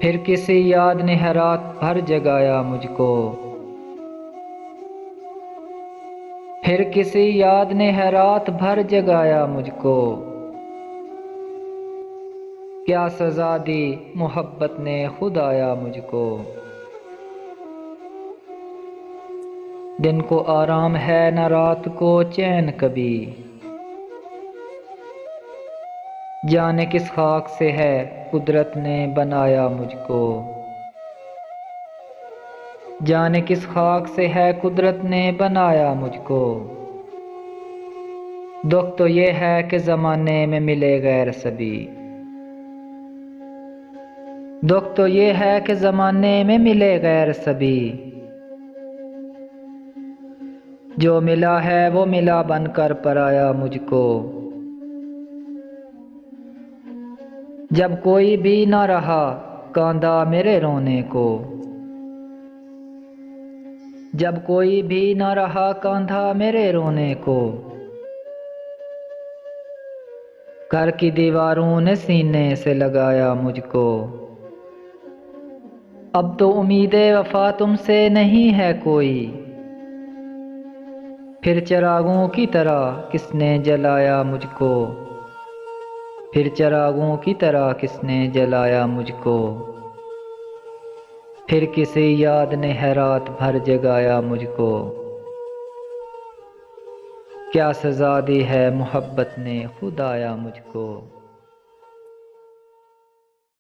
پھر کسی یاد نے ہے رات بھر جگایا مجھ کو، پھر کسی یاد نے ہے رات بھر جگایا مجھ کو، کیا سزا دی محبت نے خدایا مجھ کو۔ دن کو آرام ہے نہ رات کو چین کبھی، جانے کس خاک سے ہے قدرت نے بنایا مجھ کو، جانے کس خاک سے ہے قدرت نے بنایا مجھ کو۔ دکھ تو یہ ہے کہ زمانے میں ملے غیر سبھی، دکھ تو یہ ہے کہ زمانے میں ملے غیر سبھی، جو ملا ہے وہ ملا بن کر پرایا مجھ کو۔ جب کوئی بھی نہ رہا کاندھا میرے رونے کو، جب کوئی بھی نہ رہا کاندھا میرے رونے کو، گھر کی دیواروں نے سینے سے لگایا مجھ کو۔ اب تو امید وفا تم سے نہیں ہے کوئی، پھر چراغوں کی طرح کس نے جلایا مجھ کو، پھر چراغوں کی طرح کس نے جلایا مجھ کو، پھر کسی یاد نے ہے رات بھر جگایا مجھ کو، کیا سزا دی ہے محبت نے خدایا مجھ کو۔